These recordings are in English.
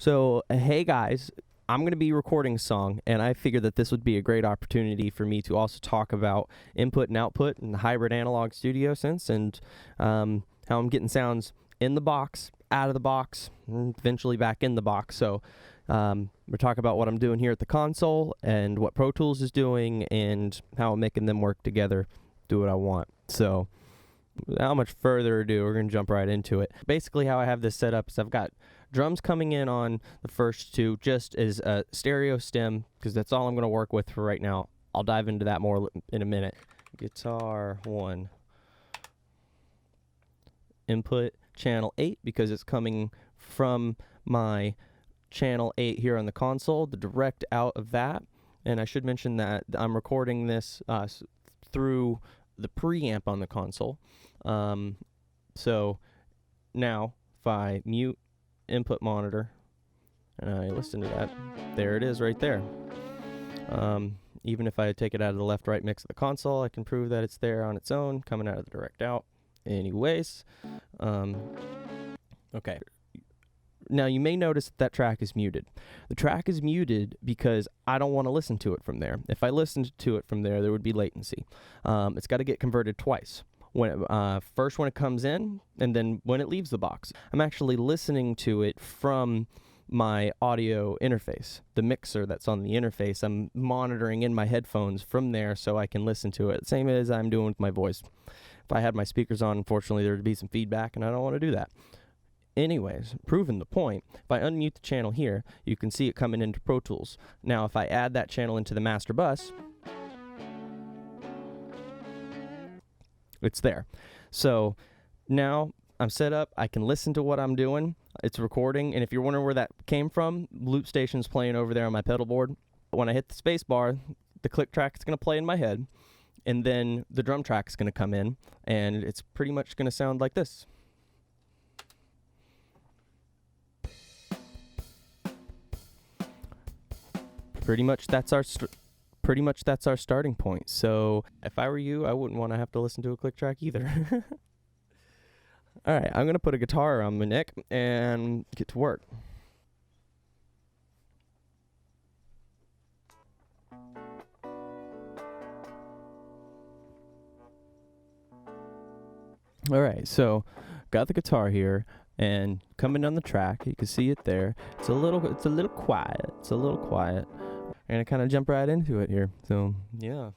So, hey guys, I'm going to be recording a song, and I figured that this would be a great opportunity for me to also talk about input and output and the hybrid analog studio synths and how I'm getting sounds in the box, out of the box, and eventually back in the box. So, we're talking about what I'm doing here at the console and what Pro Tools is doing and how I'm making them work together, do what I want. So, without much further ado, we're going to jump right into it. Basically, how I have this set up is I've got drums coming in on the first two just as a stereo stem, because that's all I'm going to work with for right now. I'll dive into that more in a minute. Guitar 1. Input channel 8, because it's coming from my channel 8 here on the console, the direct out of that. And I should mention that I'm recording this through the preamp on the console. So now if I mute input monitor and I listen to that, there it is right there. Even if I take it out of the left right mix of the console, I can prove that it's there on its own coming out of the direct out anyways. Okay, now you may notice that track is muted. The track is muted because I don't want to listen to it from there. If I listened to it from there, there would be latency. It's got to get converted twice. First when it comes in, and then when it leaves the box. I'm actually listening to it from my audio interface, the mixer that's on the interface. I'm monitoring in my headphones from there so I can listen to it, same as I'm doing with my voice. If I had my speakers on, unfortunately, there would be some feedback, and I don't want to do that. Anyways, proving the point, if I unmute the channel here, you can see it coming into Pro Tools. Now, if I add that channel into the master bus, it's there. So now I'm set up. I can listen to what I'm doing. It's recording. And if you're wondering where that came from, loop station's playing over there on my pedal board. When I hit the space bar, the click track is going to play in my head. And then the drum track is going to come in. And it's pretty much going to sound like this. Pretty much that's our starting point. So if I were you, I wouldn't want to have to listen to a click track either. All right, I'm going to put a guitar on my neck and get to work. All right, so got the guitar here and coming down the track, you can see it there. It's a little quiet. And I kind of jump right into it here. So, yeah.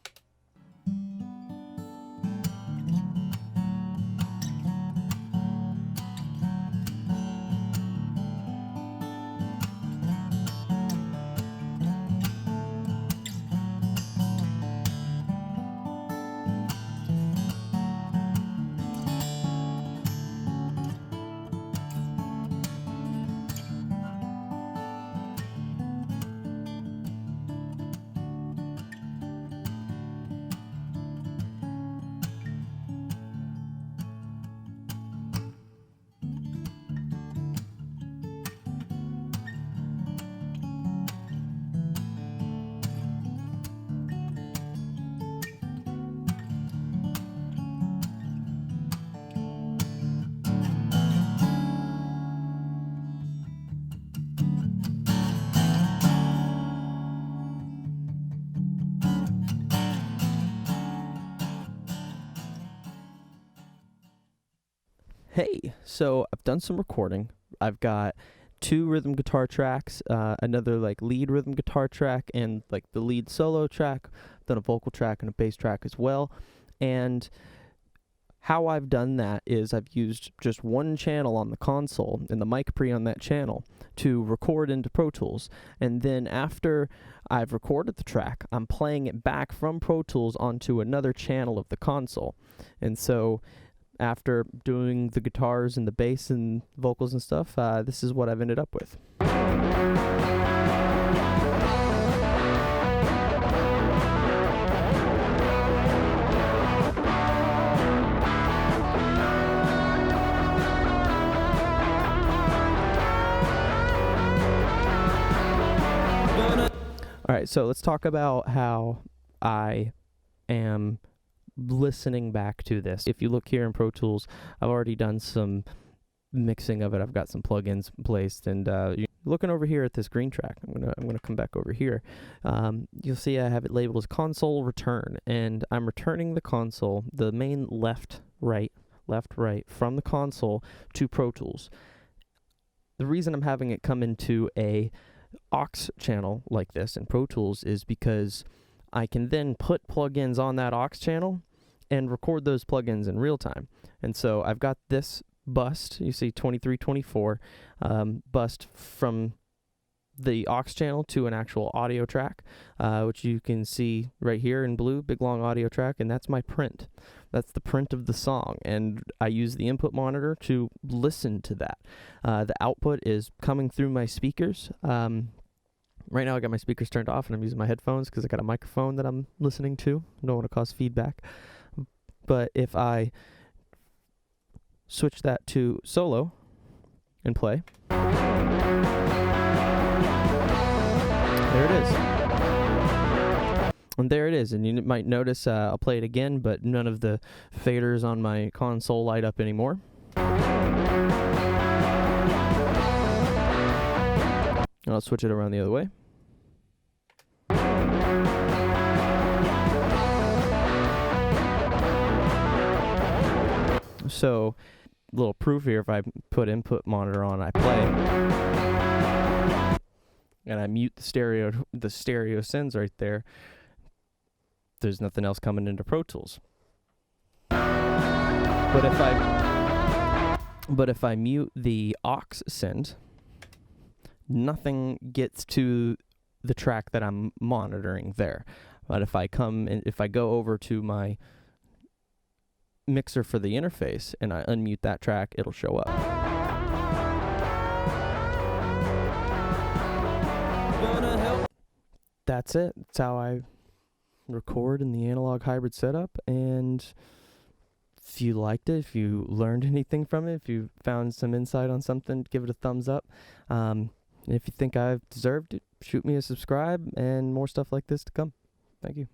Hey, so I've done some recording. I've got 2 rhythm guitar tracks, another like lead rhythm guitar track, and like the lead solo track. I've done a vocal track and a bass track as well. And how I've done that is I've used just one channel on the console and the mic pre on that channel to record into Pro Tools. And then after I've recorded the track, I'm playing it back from Pro Tools onto another channel of the console. And so after doing the guitars and the bass and vocals and stuff, this is what I've ended up with. All right, so let's talk about how I am listening back to this. If you look here in Pro Tools, I've already done some mixing of it. I've got some plugins placed, and looking over here at this green track, I'm gonna come back over here. You'll see I have it labeled as console return, and I'm returning the console, the main left right from the console to Pro Tools. The reason I'm having it come into a aux channel like this in Pro Tools is because I can then put plugins on that aux channel and record those plugins in real time. And so I've got this bust, you see 2324, bust from the aux channel to an actual audio track, which you can see right here in blue, big long audio track, and that's my print. That's the print of the song, and I use the input monitor to listen to that. The output is coming through my speakers. Right now I got my speakers turned off and I'm using my headphones because I got a microphone that I'm listening to. I don't want to cause feedback. But if I switch that to solo and play, there it is. And there it is. And you might notice I'll play it again, but none of the faders on my console light up anymore. And I'll switch it around the other way. So, little proof here, if I put input monitor on, I play, and I mute the stereo sends right there, there's nothing else coming into Pro Tools. But if I mute the aux send, nothing gets to the track that I'm monitoring there. But if I go over to my mixer for the interface and I unmute that track, it'll show up. That's it. That's how I record in the analog hybrid setup. And if you liked it, if you learned anything from it, if you found some insight on something, give it a thumbs up. And if you think I've deserved it, shoot me a subscribe, and more stuff like this to come. Thank you.